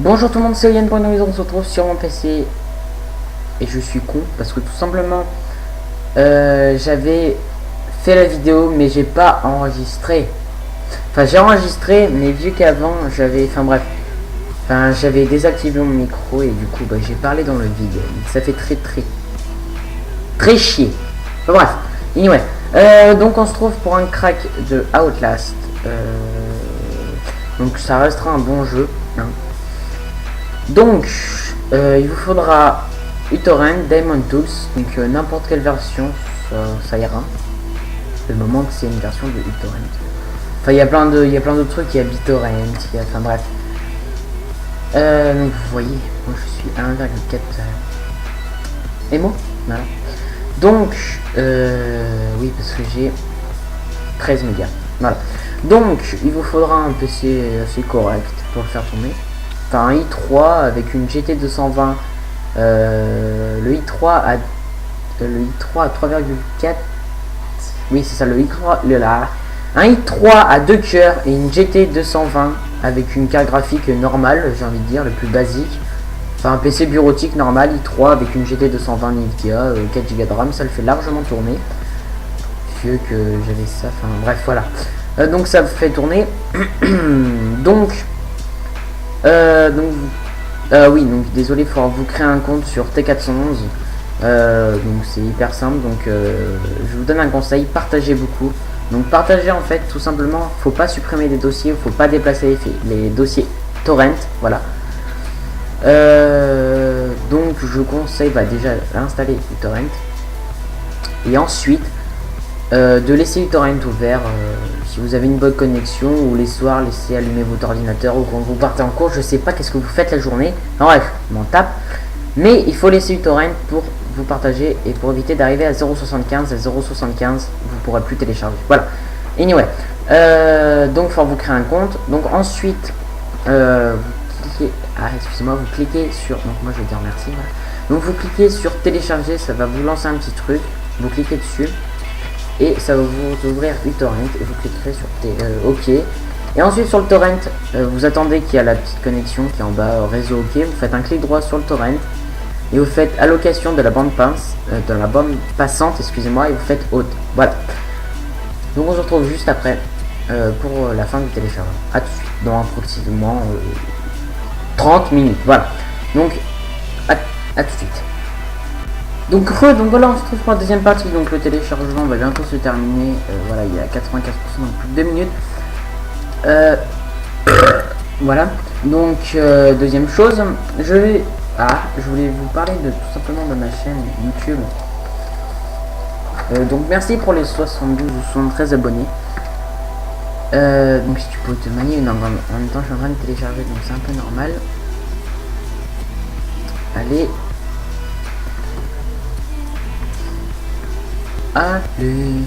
Bonjour tout le monde, c'est Yann.horizon, on se retrouve sur mon PC. Et je suis con parce que tout simplement j'avais fait la vidéo mais j'ai pas enregistré. Enfin j'ai enregistré mais vu qu'avant j'avais, j'avais désactivé mon micro et du coup j'ai parlé dans le vide. Ça fait très chier. Enfin, bref, anyway. Donc on se trouve pour un crack de Outlast. Donc ça restera un bon jeu, hein. Donc il vous faudra uTorrent, Daemon Tools, donc n'importe quelle version, ça ira. Le moment que c'est une version de uTorrent. Enfin il y a plein de trucs, il y a BitTorrent, enfin bref. Donc vous voyez, moi je suis à 1,4 émo, voilà. Donc oui parce que j'ai 13 mégas, voilà. Donc il vous faudra un PC assez correct pour le faire tourner. Enfin un i3 avec une GT 220, le i3 à 3,4. Oui c'est ça, le i3 un i3 à 2 cœurs et une GT 220 avec une carte graphique normale, j'ai envie de dire le plus basique. Enfin un PC bureautique normal i3 avec une GT 220 Nvidia, 4 Go de RAM, ça le fait largement tourner. Vieux que j'avais ça, enfin bref voilà. Donc ça fait tourner. donc oui, donc désolé, il faudra vous créer un compte sur T411. Donc c'est hyper simple. Donc je vous donne un conseil, partagez beaucoup. Donc partagez en fait tout simplement. Faut pas supprimer des dossiers, faut pas déplacer les dossiers torrent. Voilà. Donc je conseille déjà d'installer uTorrent et ensuite de laisser uTorrent ouvert si vous avez une bonne connexion, ou les soirs laissez allumer votre ordinateur, ou quand vous partez en cours, je sais pas qu'est-ce que vous faites la journée, enfin, bref, m'en tape, mais il faut laisser uTorrent pour vous partager et pour éviter d'arriver à 0.75. À 0.75 vous pourrez plus télécharger, voilà. Anyway, donc il faut vous créer un compte. Donc ensuite vous cliquez, excusez-moi, vous cliquez sur, donc moi je vais dire merci, voilà. Donc vous cliquez sur télécharger, ça va vous lancer un petit truc, vous cliquez dessus et ça va vous ouvrir uTorrent et vous cliquerez sur OK. Et ensuite sur le torrent, vous attendez qu'il y a la petite connexion qui est en bas, réseau OK, vous faites un clic droit sur le torrent et vous faites allocation de la bande passante, excusez-moi, et vous faites haute. Voilà. Donc on se retrouve juste après pour la fin du téléchargement. À tout de suite, dans approximativement 30 minutes. Voilà. Donc à tout de suite. Donc voilà, on se retrouve pour la deuxième partie. Donc le téléchargement va bientôt se terminer. Voilà, il y a 95%, donc plus de 2 minutes. Voilà. Donc deuxième chose, je voulais vous parler de tout simplement de ma chaîne YouTube. Donc merci pour les 72 ou 73 abonnés. Donc si tu peux te manier en même temps je suis en train de télécharger, donc c'est un peu normal. Allez. Allez.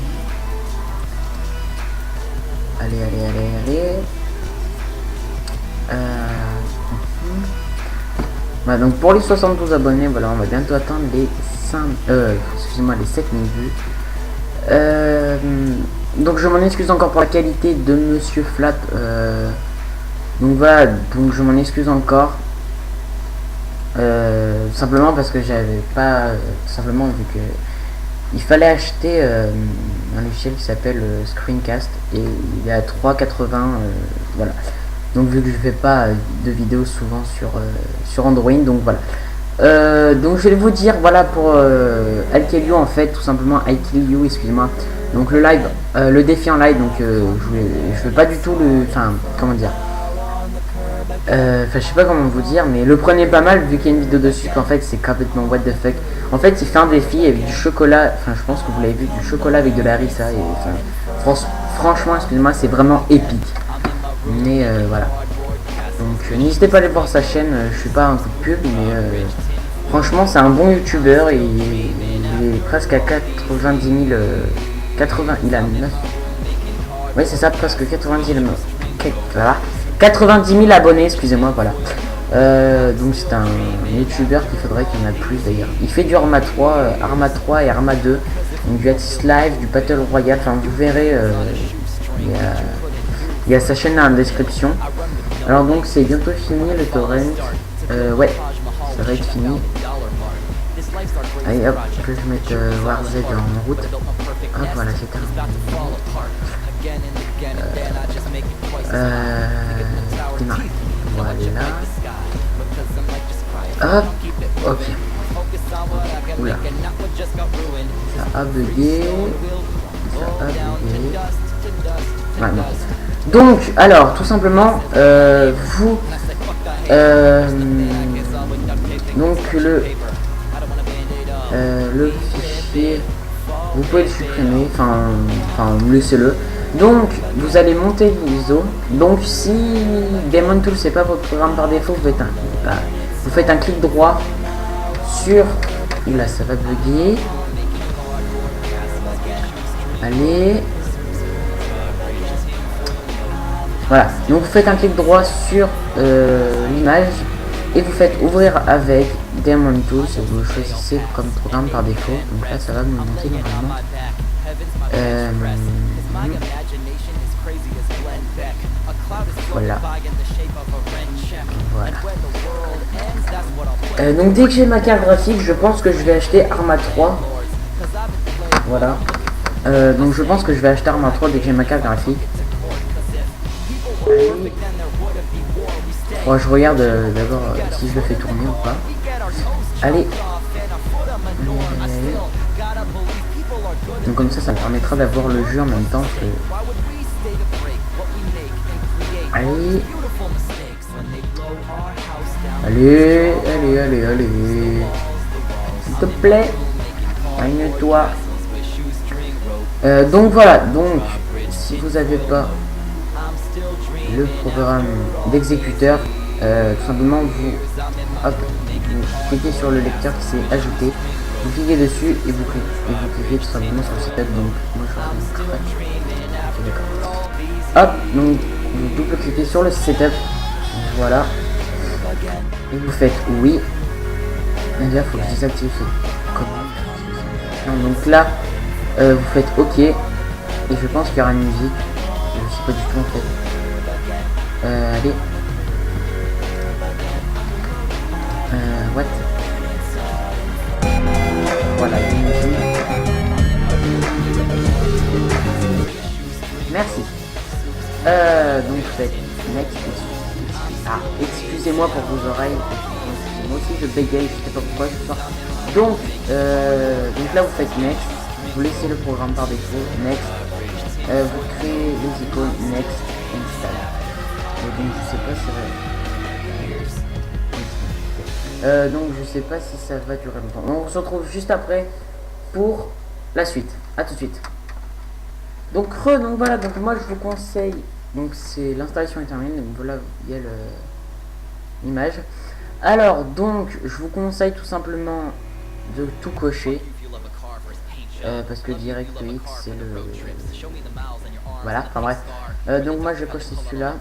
Voilà, donc pour les 72 abonnés, voilà, on va bientôt atteindre les 7000 vues. Donc je m'en excuse encore pour la qualité de Monsieur Flap. Donc voilà, donc je m'en excuse encore. Simplement parce que j'avais pas, simplement vu que il fallait acheter un logiciel qui s'appelle Screencast et il est à 3,80, voilà. Donc vu que je fais pas de vidéos souvent sur Android, donc voilà. Donc je vais vous dire, voilà, pour I'll Kill You, en fait, tout simplement I'll Kill You, excusez-moi. Donc le live, le défi en live, donc je fais pas du tout le, comment dire, je sais pas comment vous dire, mais le prenez pas mal vu qu'il y a une vidéo dessus qu'en fait c'est complètement what the fuck. En fait il fait un défi avec du chocolat, je pense que vous l'avez vu, du chocolat avec de la harissa, et franchement excusez-moi, c'est vraiment épique. Mais voilà. Donc n'hésitez pas à aller voir sa chaîne, je suis pas un coup de pub, mais franchement c'est un bon youtubeur et il est presque à 90 000, il a 9. Oui c'est ça, presque 90 000. Voilà. 90 000 abonnés, excusez-moi, voilà. Donc c'est un youtubeur qu'il faudrait qu'il y en a plus d'ailleurs. Il fait du Arma 3 et Arma 2, donc du Axis Live, du Battle Royale, vous verrez, il y a sa chaîne dans la description. Alors donc c'est bientôt fini le torrent. Ouais, ça va être fini. Allez hop, que je mette WarZ en route. Hop, voilà, c'est terminé. Démarrer. Voilà. Hop, ok. Oula. Ça a bugué. Ça a bugué. Ouais, bon. Donc, alors, tout simplement, vous... donc, le fichier, vous pouvez le supprimer, enfin laissez-le. Donc vous allez monter l'ISO. Donc si Game Tool c'est pas votre programme par défaut, vous faites un clic droit sur, là ça va bugger, allez, voilà, donc vous faites un clic droit sur l'image et vous faites ouvrir avec Demon Tools et vous le choisissez comme programme par défaut. Donc là ça va me monter normalement. Voilà. Donc dès que j'ai ma carte graphique, je pense que je vais acheter Arma 3. Voilà. Donc je pense que je vais acheter Arma 3 dès que j'ai ma carte graphique. Bon, je regarde d'abord si je le fais tourner ou pas. Allez. Donc comme ça me permettra d'avoir le jeu en même temps que... Allez. Allez. S'il te plaît. Règne-toi. Donc voilà, donc si vous n'avez pas le programme d'exécuteur, tout simplement vous cliquez sur le lecteur qui s'est ajouté, vous cliquez dessus et vous cliquez tout simplement sur le setup. Donc moi je vais hop, donc vous double cliquez sur le setup, voilà, et vous faites oui. Et là faut que je désactive donc là vous faites ok et je pense qu'il y aura une musique, je sais pas du tout en fait. Allez. What? Voilà, une musique. Merci. Donc faites next. Excusez-moi pour vos oreilles. Moi aussi je bégaye, je sais pas pourquoi je sors. Donc là vous faites next. Vous laissez le programme par défaut. Next. Vous créez les icônes. Next. Install. Donc je sais pas si donc je sais pas si ça va durer longtemps. On se retrouve juste après pour la suite. À tout de suite. Donc voilà, donc moi je vous conseille, donc c'est l'installation est terminée, donc voilà, il y a l'image. Alors donc je vous conseille tout simplement de tout cocher. Parce que DirectX c'est le... Voilà, enfin bref. Donc moi je coche celui-là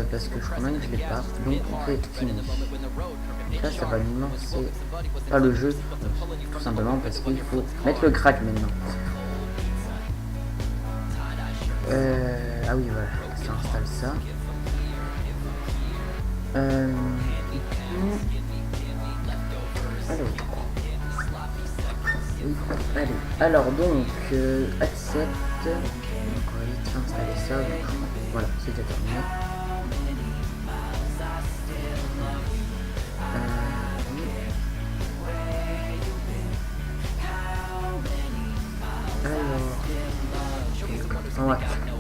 parce que je crois même que je l'ai pas. Donc on fait finish. Là ça va nous lancer pas le jeu, tout simplement parce qu'il faut mettre le crack maintenant. Ah oui voilà, ça installe ça. Allez, alors donc accept, donc on va vite installer ça, donc, voilà c'est déjà terminé.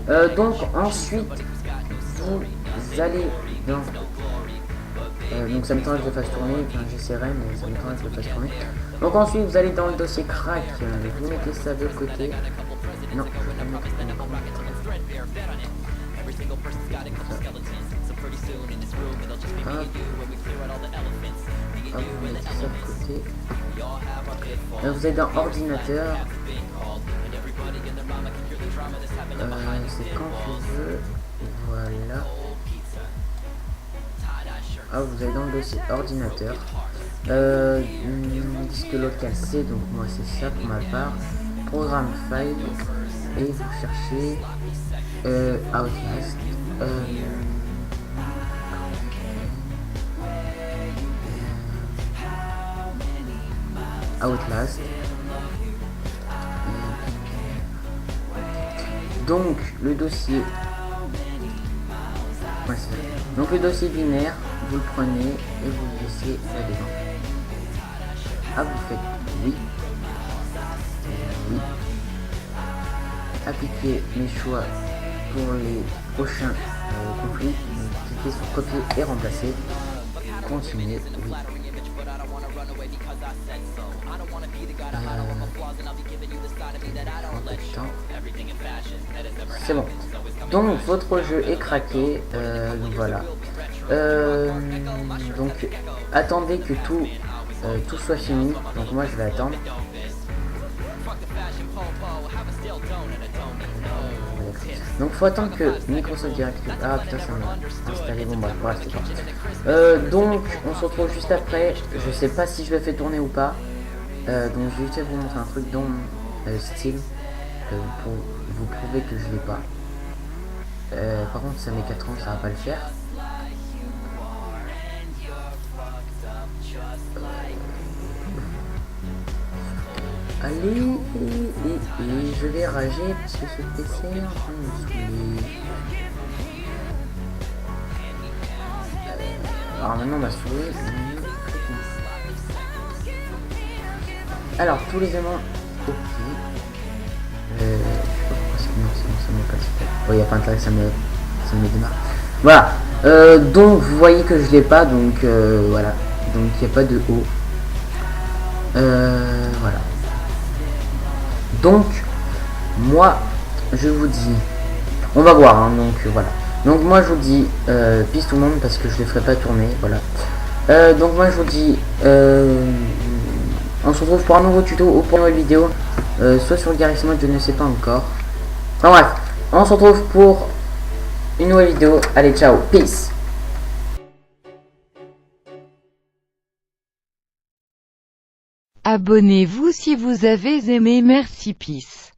Alors donc ensuite vous allez dans donc ça me tente que je le fasse tourner, enfin, j'essaierai mais ça me tente que je le fasse tourner. Donc ensuite vous allez dans le dossier crack, vous mettez ça de côté. Non, je vais pas mettre hop, vous mettez ça de côté. Vous êtes dans ordinateur. C'est quand tu veux. Voilà. Ah, vous allez dans le dossier ordinateur. Disque local C, donc moi c'est ça pour ma part. Programme file. Et vous cherchez Outlast. Outlast. Donc le dossier, ouais, donc le dossier binaire, vous le prenez et vous le laissez là-dedans. Ah, vous faites oui, oui. Appliquez mes choix pour les prochains conflits. Cliquez sur copier et remplacer. Continuez, oui. C'est bon. Donc votre jeu est craqué. Donc voilà. Donc attendez que tout soit fini. Donc moi je vais attendre. Donc faut attendre que Microsoft Directory. Ah putain, ça m'a installé. Bon bref, voilà, c'est parti. Donc on se retrouve juste après. Je sais pas si je le fais tourner ou pas. Donc je vais juste vous montrer un truc dans Steam pour vous prouver que je l'ai pas. Par contre ça met 4 ans, ça va pas le faire. Allez, et je vais rager parce que ce PC est en train de me saouler. Alors maintenant ma souris. Alors tous les éléments, ok. Je sais pas pourquoi ça me passe. Oh, il n'y a pas intérêt que ça me démarre. Voilà. Donc vous voyez que je l'ai pas, donc voilà. Donc il n'y a pas de haut. Voilà. Donc moi je vous dis, on va voir, hein, donc voilà. Donc moi je vous dis peace tout le monde parce que je ne les ferai pas tourner, voilà. Donc moi je vous dis on se retrouve pour un nouveau tuto ou pour une nouvelle vidéo, soit sur le Garry's Mod, je ne sais pas encore. Enfin bref, on se retrouve pour une nouvelle vidéo. Allez, ciao, peace. Abonnez-vous si vous avez aimé, merci, peace.